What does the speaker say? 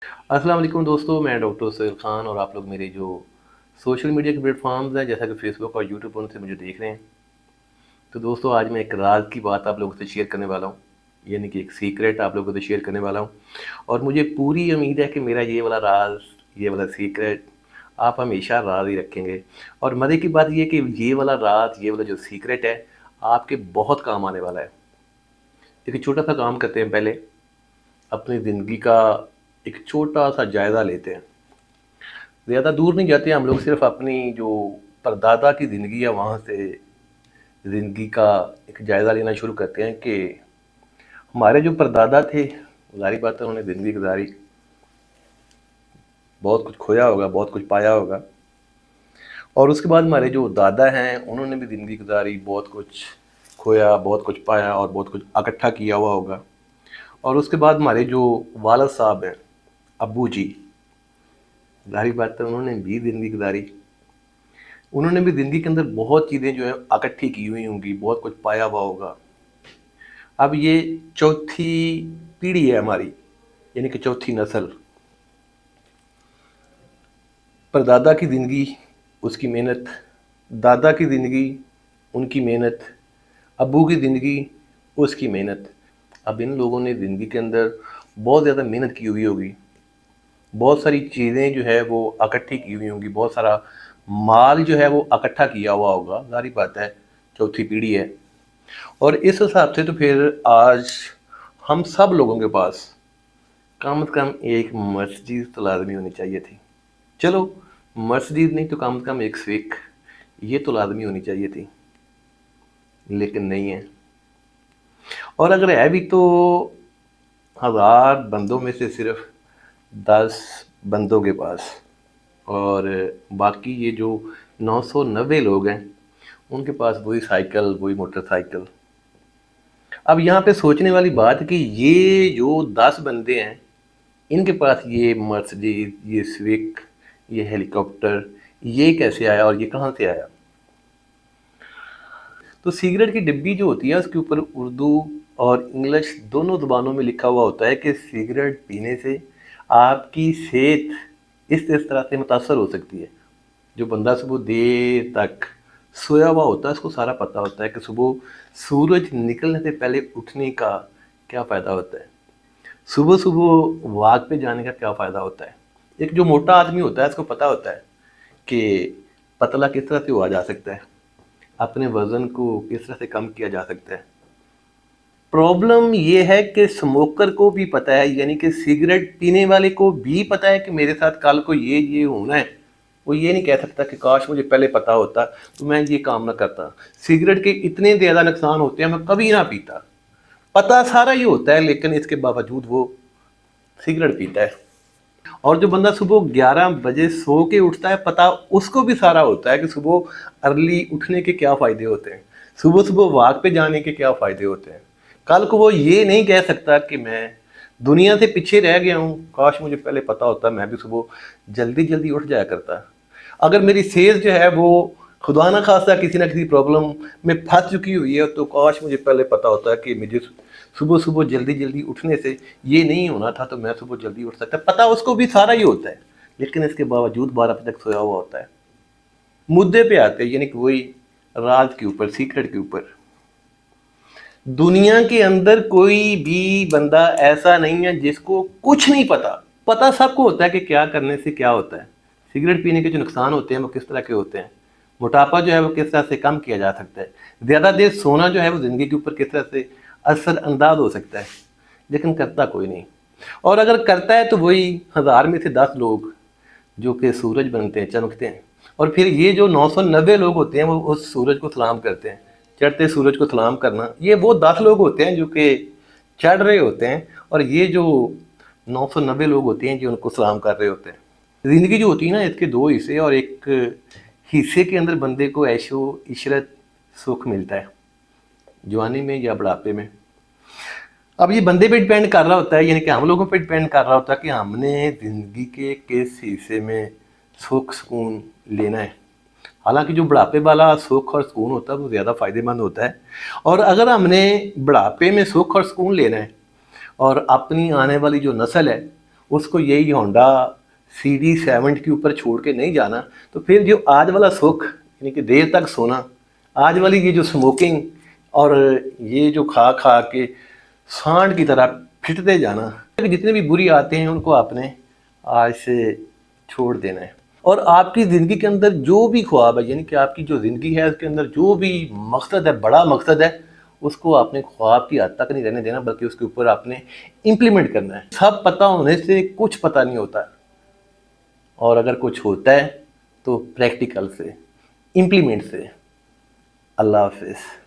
अस्सलाम वालेकुम दोस्तों, मैं डॉक्टर सैयद ख़ान और आप लोग मेरे जो सोशल मीडिया के प्लेटफॉर्म्स हैं जैसा कि फेसबुक और यूट्यूब पर उनसे मुझे देख रहे हैं। तो दोस्तों आज मैं एक राज की बात आप लोगों से शेयर करने वाला हूँ, यानी कि एक सीक्रेट आप लोगों से शेयर करने वाला हूँ। और मुझे पूरी उम्मीद है कि मेरा ये वाला राज, ये वाला सीक्रेट आप हमेशा राज ही रखेंगे। और मज़े की बात ये कि ये वाला राज, ये वाला जो सीक्रेट है, आपके बहुत काम आने वाला है। एक छोटा सा काम करते हैं, पहले अपनी ज़िंदगी का एक छोटा सा जायज़ा लेते हैं। ज़्यादा दूर नहीं जाते हम लोग, सिर्फ अपनी जो परदादा की ज़िंदगी है वहाँ से ज़िंदगी का एक जायज़ा लेना शुरू करते हैं कि हमारे जो परदादा थे, ज़ाहिर बात है उन्होंने ज़िंदगी गुजारी, बहुत कुछ खोया होगा, बहुत कुछ पाया होगा। और उसके बाद हमारे जो दादा हैं उन्होंने भी ज़िंदगी गुजारी, बहुत कुछ खोया, बहुत कुछ पाया और बहुत कुछ इकट्ठा किया हुआ होगा। और उसके बाद हमारे जो वालिद साहब हैं, अब्बू जी, ज़ाहिर बात है उन्होंने भी ज़िंदगी गुजारी, उन्होंने भी ज़िंदगी के अंदर बहुत चीज़ें जो है इकट्ठी की हुई होंगी, बहुत कुछ पाया हुआ होगा। अब ये चौथी पीढ़ी है हमारी, यानी कि चौथी नस्ल। परदादा की ज़िंदगी, उसकी मेहनत, दादा की ज़िंदगी, उनकी मेहनत, अब्बू की ज़िंदगी, उसकी मेहनत। अब इन लोगों ने ज़िंदगी के अंदर बहुत ज़्यादा मेहनत की हुई होगी, बहुत सारी चीज़ें जो है वो इकट्ठी की हुई होंगी, बहुत सारा माल जो है वो इकट्ठा किया हुआ होगा। ज़ाहिर बात है चौथी पीढ़ी है। और इस हिसाब से तो फिर आज हम सब लोगों के पास कम से कम एक मस्जिद तो लाजमी होनी चाहिए थी। चलो मस्जिद नहीं तो कम से कम एक सिख, ये तो लाजमी होनी चाहिए थी, लेकिन नहीं है। और अगर है भी तो 1000 बंदों में से सिर्फ 10 बंदों के पास, और बाकी ये जो 990 लोग हैं उनके पास वही साइकिल, वही मोटरसाइकिल। अब यहाँ पे सोचने वाली बात है कि ये जो 10 बंदे हैं इनके पास ये मर्सिडीज, ये स्विक, ये हेलीकॉप्टर, ये कैसे आया और ये कहाँ से आया। तो सिगरेट की डिब्बी जो होती है उसके ऊपर उर्दू और इंग्लिश दोनों ज़ुबानों में लिखा हुआ होता है कि सिगरेट पीने से आपकी सेहत इस तरह से मुतासर हो सकती है। जो बंदा सुबह देर तक सोया हुआ होता है उसको सारा पता होता है कि सुबह सूरज निकलने से पहले उठने का क्या फ़ायदा होता है, सुबह सुबह वॉक पे जाने का क्या फ़ायदा होता है। एक जो मोटा आदमी होता है उसको पता होता है कि पतला किस तरह से हुआ जा सकता है, अपने वज़न को किस तरह से कम किया जा सकता है। प्रॉब्लम ये है कि स्मोकर को भी पता है, यानी कि सिगरेट पीने वाले को भी पता है कि मेरे साथ कल को ये होना है। वो ये नहीं कह सकता कि काश मुझे पहले पता होता तो मैं ये काम ना करता। सिगरेट के इतने ज़्यादा नुकसान होते हैं, मैं कभी ना पीता। पता सारा ही होता है लेकिन इसके बावजूद वो सिगरेट पीता है। और जो बंदा सुबह 11 बजे सो के उठता है, पता उसको भी सारा होता है कि सुबह अर्ली उठने के क्या फ़ायदे होते हैं, सुबह सुबह वॉक पे जाने के क्या फ़ायदे होते हैं। कल को वो ये नहीं कह सकता कि मैं दुनिया से पीछे रह गया हूँ, काश मुझे पहले पता होता मैं भी सुबह जल्दी जल्दी उठ जाया करता। अगर मेरी सेहत जो है वो खुदा ना खास्ता किसी ना किसी प्रॉब्लम में फंस चुकी हुई है तो काश मुझे पहले पता होता कि मुझे सुबह सुबह जल्दी जल्दी उठने से ये नहीं होना था तो मैं सुबह जल्दी उठ सकता। पता उसको भी सारा ही होता है लेकिन इसके बावजूद 12 बजे तक सोया हुआ होता है। मुद्दे पे आते हैं, यानी कि वही राज के ऊपर, सीक्रेट के ऊपर। दुनिया के अंदर कोई भी बंदा ऐसा नहीं है जिसको कुछ नहीं पता। पता सबको होता है कि क्या करने से क्या होता है, सिगरेट पीने के जो नुकसान होते हैं वो किस तरह के होते हैं, मोटापा जो है वो किस तरह से कम किया जा सकता है, ज़्यादा देर सोना जो है वो ज़िंदगी के ऊपर किस तरह से असर अंदाज हो सकता है, लेकिन करता कोई नहीं। और अगर करता है तो वही 1000 में से 10 लोग जो कि सूरज बनते हैं, चमकते हैं। और फिर ये जो 990 लोग होते हैं वो उस सूरज को सलाम करते हैं। चढ़ते सूरज को सलाम करना, ये वो 10 लोग होते हैं जो कि चढ़ रहे होते हैं, और ये जो 990 लोग होते हैं जो उनको सलाम कर रहे होते हैं। ज़िंदगी जो होती है ना, इसके दो हिस्से, और एक हिस्से के अंदर बंदे को ऐशो इशरत सुख मिलता है, जवानी में या बुढ़ापे में। अब ये बंदे पे डिपेंड कर रहा होता है, यानी कि हम लोगों पे डिपेंड कर रहा होता है कि हमने ज़िंदगी के किस हिस्से में सुख सुकून लेना है। हालांकि जो बुढ़ापे वाला सुख और सुकून होता है वो ज़्यादा फ़ायदेमंद होता है। और अगर हमने बुढ़ापे में सुख और सुकून लेना है और अपनी आने वाली जो नस्ल है اس کو یہی ہونڈا CD7 کے اوپر چھوڑ کے نہیں جانا، تو پھر جو آج والا سکھ یعنی کہ دیر تک سونا، آج والی یہ جو سموکنگ اور یہ جو کھا کھا کے سانڈ کی طرح پھٹتے جانا، جتنے بھی بری آتے ہیں ان کو آپ نے آج سے چھوڑ دینا ہے۔ اور آپ کی زندگی کے اندر جو بھی خواب ہے، یعنی کہ آپ کی جو زندگی ہے اس کے اندر جو بھی مقصد ہے، بڑا مقصد ہے، اس کو آپ نے خواب کی حد تک نہیں رہنے دینا، بلکہ اس کے اوپر آپ نے امپلیمنٹ کرنا ہے۔ سب پتہ ہونے سے کچھ پتہ نہیں ہوتا، اور اگر کچھ ہوتا ہے تو پریکٹیکل سے، امپلیمنٹ سے۔ اللہ حافظ۔